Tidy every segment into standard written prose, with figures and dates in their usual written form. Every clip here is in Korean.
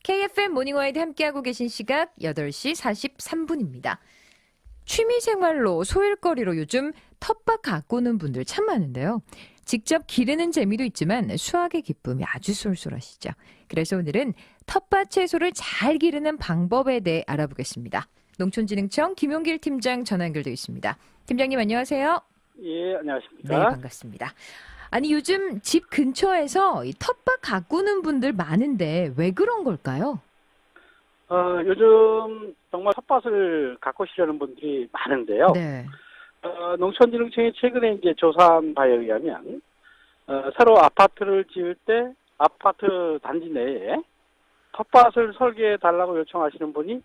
KFM 모닝와이드 함께하고 계신 시각 8시 43분입니다. 취미생활로 소일거리로 요즘 텃밭 가꾸는 분들 참 많은데요. 직접 기르는 재미도 있지만 수확의 기쁨이 아주 쏠쏠하시죠. 그래서 오늘은 텃밭 채소를 잘 기르는 방법에 대해 알아보겠습니다. 농촌진흥청 김용길 팀장 전화 연결되어 있습니다. 팀장님 안녕하세요. 예, 안녕하십니까. 네, 반갑습니다. 아니 요즘 집 근처에서 이 텃밭 가꾸는 분들 많은데 왜 그런 걸까요? 요즘 정말 텃밭을 가꾸시려는 분들이 많은데요. 네. 농촌진흥청이 최근에 이제 조사한 바에 의하면, 새로 아파트를 지을 때 아파트 단지 내에 텃밭을 설계해 달라고 요청하시는 분이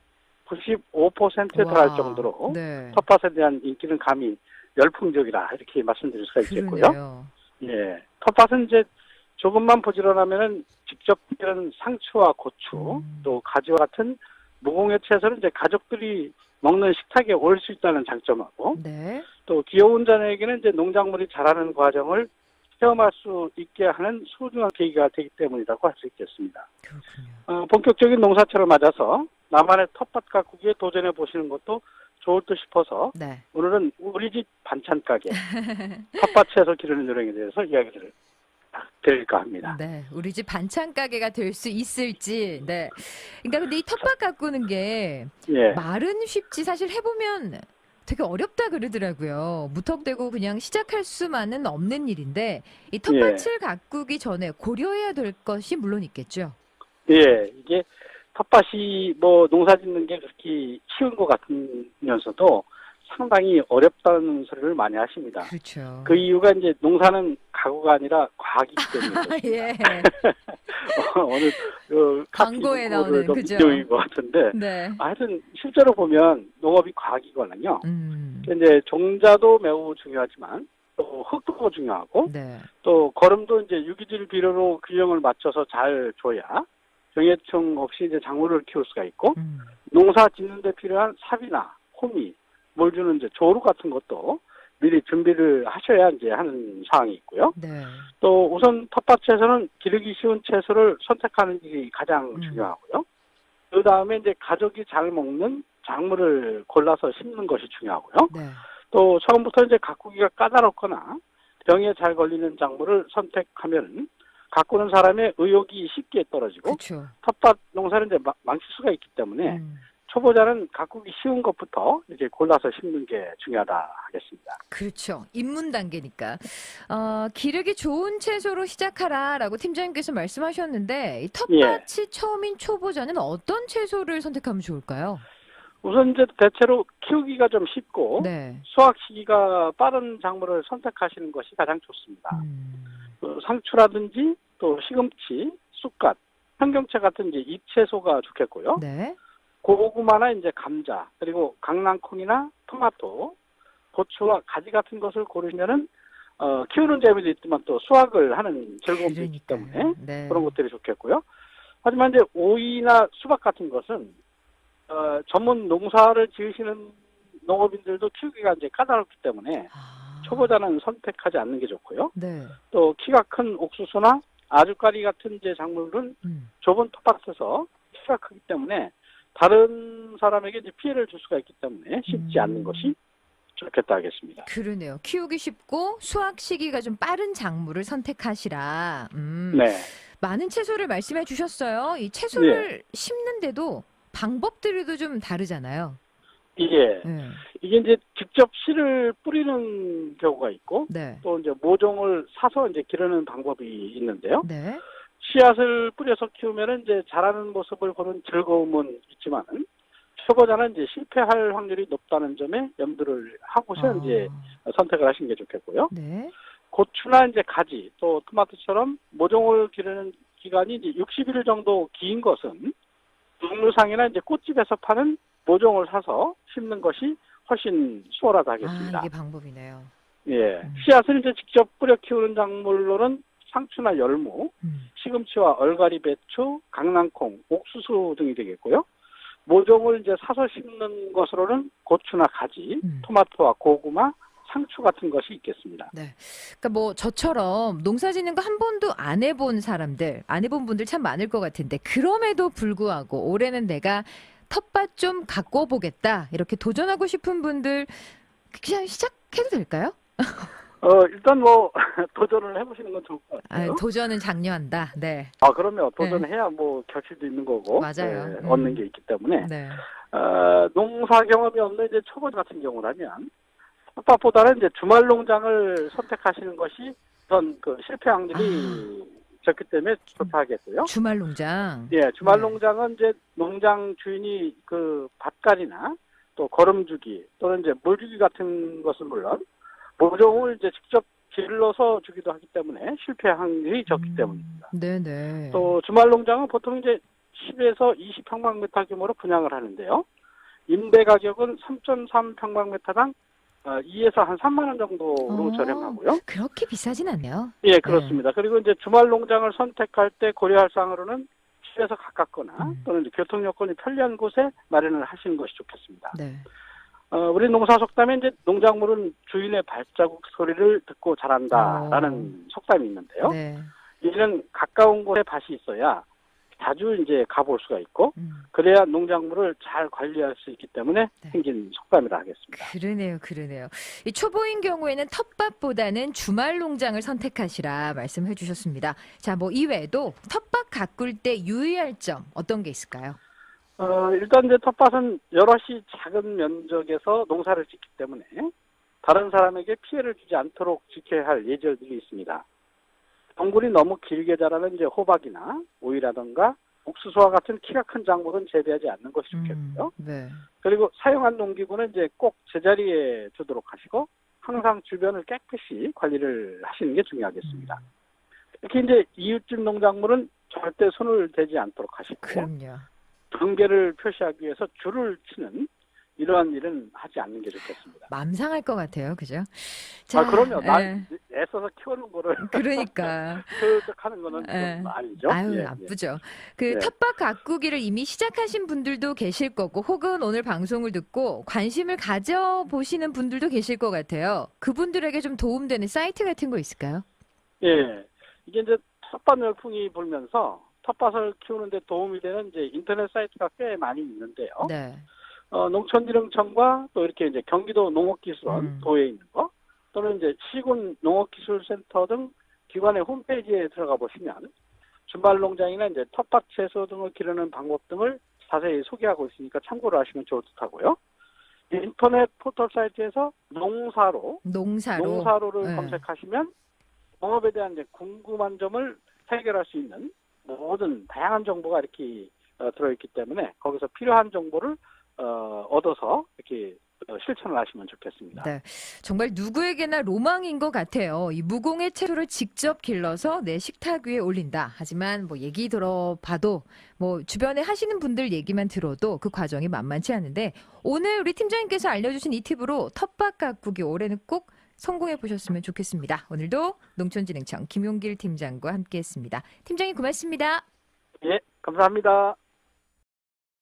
95%에 달할 정도로 네. 텃밭에 대한 인기는 감히 열풍적이라 이렇게 말씀드릴 수가 있겠고요. 그러네요. 예, 텃밭은 이제 조금만 부지런하면 직접 기르는 상추와 고추, 또 가지와 같은 무공해 채소는 이제 가족들이 먹는 식탁에 올 수 있다는 장점하고, 네. 또 귀여운 자녀에게는 이제 농작물이 자라는 과정을 체험할 수 있게 하는 소중한 계기가 되기 때문이라고 할 수 있겠습니다. 그렇군요. 본격적인 농사철을 맞아서 나만의 텃밭 가꾸기에 도전해 보시는 것도 좋을 듯 싶어서 네. 오늘은 우리 집 반찬 가게 텃밭 채소 기르는 요령에 대해서 이야기를 드릴까 합니다. 네. 우리 집 반찬 가게가 될 수 있을지. 네. 그러니까 근데 이 텃밭 가꾸는 게 예, 말은 쉽지 사실 해보면 되게 어렵다 그러더라고요. 무턱대고 그냥 시작할 수만은 없는 일인데 이 텃밭을 가꾸기 전에 고려해야 될 것이 물론 있겠죠. 예, 이게 텃밭이 뭐 농사 짓는 게 그렇게 쉬운 것 같으면서도 상당히 어렵다는 소리를 많이 하십니다. 그렇죠. 그 이유가 이제 농사는 가구가 아니라 과학이기 때문에. 예. 어느 광고에 나오는, 그죠? 비디오인 것 같은데. 네. 하여튼 실제로 보면 농업이 과학이거든요. 음. 이제 종자도 매우 중요하지만 또 흙도 중요하고 네. 또 거름도 이제 유기질 비료로 균형을 맞춰서 잘 줘야 병해충 없이 이제 작물을 키울 수가 있고 농사 짓는 데 필요한 삽이나 호미, 물 주는 이제 조루 같은 것도 미리 준비를 하셔야 이제 하는 상황이 있고요. 네. 또 우선 텃밭에서는 기르기 쉬운 채소를 선택하는 게 가장 중요하고요. 그 다음에 이제 가족이 잘 먹는 작물을 골라서 심는 것이 중요하고요. 네. 또 처음부터 이제 가꾸기가 까다롭거나 병에 잘 걸리는 작물을 선택하면 가꾸는 사람의 의욕이 쉽게 떨어지고 그렇죠. 텃밭 농사는 이제 망칠 수가 있기 때문에 초보자는 가꾸기 쉬운 것부터 이제 골라서 심는 게 중요하다 하겠습니다. 그렇죠. 입문 단계니까. 기르기 좋은 채소로 시작하라라고 팀장님께서 말씀하셨는데 이 텃밭이 처음인 초보자는 어떤 채소를 선택하면 좋을까요? 우선 이제 대체로 키우기가 좀 쉽고 네. 수확 시기가 빠른 작물을 선택하시는 것이 가장 좋습니다. 상추라든지 또 시금치, 쑥갓, 청경채 같은 이제 잎채소가 좋겠고요. 네. 고구마나 이제 감자, 그리고 강낭콩이나 토마토, 고추와 가지 같은 것을 고르면은 키우는 재미도 있지만 또 수확을 하는 즐거움도 있기 때문에 네. 그런 것들이 좋겠고요. 하지만 이제 오이나 수박 같은 것은 전문 농사를 지으시는 농업인들도 키우기가 이제 까다롭기 때문에 초보자는 선택하지 않는 게 좋고요. 네. 또 키가 큰 옥수수나 아주까리 같은 이제 작물은 좁은 텃밭에서 키가 크기 때문에 다른 사람에게 이제 피해를 줄 수가 있기 때문에 심지 않는 것이 좋겠다 하겠습니다. 그러네요. 키우기 쉽고 수확 시기가 좀 빠른 작물을 선택하시라. 네. 많은 채소를 말씀해 주셨어요. 이 채소를 심는데도 방법들도 좀 다르잖아요. 이게 이제 직접 씨를 뿌리는 경우가 있고 네. 또 이제 모종을 사서 이제 기르는 방법이 있는데요. 네. 씨앗을 뿌려서 키우면은 이제 자라는 모습을 보는 즐거움은 있지만은 초보자는 이제 실패할 확률이 높다는 점에 염두를 하고서 이제 선택을 하시는 게 좋겠고요. 네. 고추나 이제 가지 또 토마토처럼 모종을 기르는 기간이 이제 60일 정도 긴 것은 동류상이나 이제 꽃집에서 파는 모종을 사서 심는 것이 훨씬 수월하다 하겠습니다. 이게 방법이네요. 예. 씨앗을 이제 직접 뿌려 키우는 작물로는 상추나 열무, 시금치와 얼갈이 배추, 강낭콩, 옥수수 등이 되겠고요. 모종을 이제 사서 심는 것으로는 고추나 가지, 토마토와 고구마, 상추 같은 것이 있겠습니다. 네. 그러니까 뭐 저처럼 농사 짓는 거 한 번도 안 해본 사람들, 안 해본 분들 참 많을 것 같은데 그럼에도 불구하고 올해는 내가 텃밭 좀 가꿔 보겠다 이렇게 도전하고 싶은 분들 그냥 시작해도 될까요? 일단 뭐 도전을 해보시는 건 좋을 것 같아요. 도전은 장려한다. 네. 그럼요. 도전해야 뭐 결실도 있는 거고 맞아요. 얻는 게 있기 때문에 네. 농사 경험이 없는 이제 초보 같은 경우라면 텃밭보다는 이제 주말 농장을 선택하시는 것이 우선 그 실패 확률이 적기 때문에 좋다 하겠고요. 주말 농장. 예, 주말 농장은 이제 농장 주인이 그 밭갈이나 또 거름주기 또는 이제 물주기 같은 것은 물론 모종을 이제 직접 길러서 주기도 하기 때문에 실패 확률이 적기 때문입니다. 네네. 또 주말 농장은 보통 이제 10에서 20평방미터 규모로 분양을 하는데요. 임대 가격은 3.3평방미터당 2에서 한 3만 원 정도로 저렴하고요. 그렇게 비싸진 않네요. 예, 그렇습니다. 그리고 이제 주말 농장을 선택할 때 고려할 사항으로는 집에서 가깝거나 또는 이제 교통 여건이 편리한 곳에 마련을 하시는 것이 좋겠습니다. 네. 우리 농사 속담에 이제 농작물은 주인의 발자국 소리를 듣고 자란다라는 속담이 있는데요. 네. 이는 가까운 곳에 밭이 있어야 자주 이제 가볼 수가 있고 그래야 농작물을 잘 관리할 수 있기 때문에 생긴 속담이라 하겠습니다. 그러네요. 이 초보인 경우에는 텃밭보다는 주말 농장을 선택하시라 말씀해 주셨습니다. 자, 뭐 이외에도 텃밭 가꿀 때 유의할 점 어떤 게 있을까요? 일단 이제 텃밭은 여럿이 작은 면적에서 농사를 짓기 때문에 다른 사람에게 피해를 주지 않도록 지켜야 할 예절들이 있습니다. 덩굴이 너무 길게 자라는 이제 호박이나 오이라든가 옥수수와 같은 키가 큰 작물은 재배하지 않는 것이 좋겠고요. 네. 그리고 사용한 농기구는 이제 꼭 제자리에 두도록 하시고 항상 주변을 깨끗이 관리를 하시는 게 중요하겠습니다. 특히 이제 이웃집 농작물은 절대 손을 대지 않도록 하시고 그럼요. 경계를 표시하기 위해서 줄을 치는 이러한 일은 하지 않는 게 좋겠습니다. 맘상할 것 같아요. 그죠? 자, 그럼요. 애써서 키우는 거를 그러니까 하는 거는 좀 아니죠. 나쁘죠. 텃밭 가꾸기를 이미 시작하신 분들도 계실 거고 혹은 오늘 방송을 듣고 관심을 가져보시는 분들도 계실 것 같아요. 그분들에게 좀 도움되는 사이트 같은 거 있을까요? 예. 이게 이제 텃밭 열풍이 불면서 텃밭을 키우는 데 도움이 되는 이제 인터넷 사이트가 꽤 많이 있는데요. 네. 농촌진흥청과 또 이렇게 이제 경기도 농업기술원 도에 있는 거 또는 이제 시군 농업기술센터 등 기관의 홈페이지에 들어가 보시면 주말 농장이나 이제 텃밭 채소 등을 기르는 방법 등을 자세히 소개하고 있으니까 참고를 하시면 좋을 듯하고요. 인터넷 포털 사이트에서 농사로를 검색하시면 농업에 대한 이제 궁금한 점을 해결할 수 있는 모든 다양한 정보가 이렇게 들어있기 때문에 거기서 필요한 정보를 얻어서 이렇게 실천을 하시면 좋겠습니다. 네, 정말 누구에게나 로망인 것 같아요. 이 무공의 채소를 직접 길러서 내 식탁 위에 올린다. 하지만 뭐 얘기 들어봐도 뭐 주변에 하시는 분들 얘기만 들어도 그 과정이 만만치 않은데 오늘 우리 팀장님께서 알려주신 이 팁으로 텃밭 가꾸기 올해는 꼭 성공해 보셨으면 좋겠습니다. 오늘도 농촌진흥청 김용길 팀장과 함께했습니다. 팀장님 고맙습니다. 예, 감사합니다.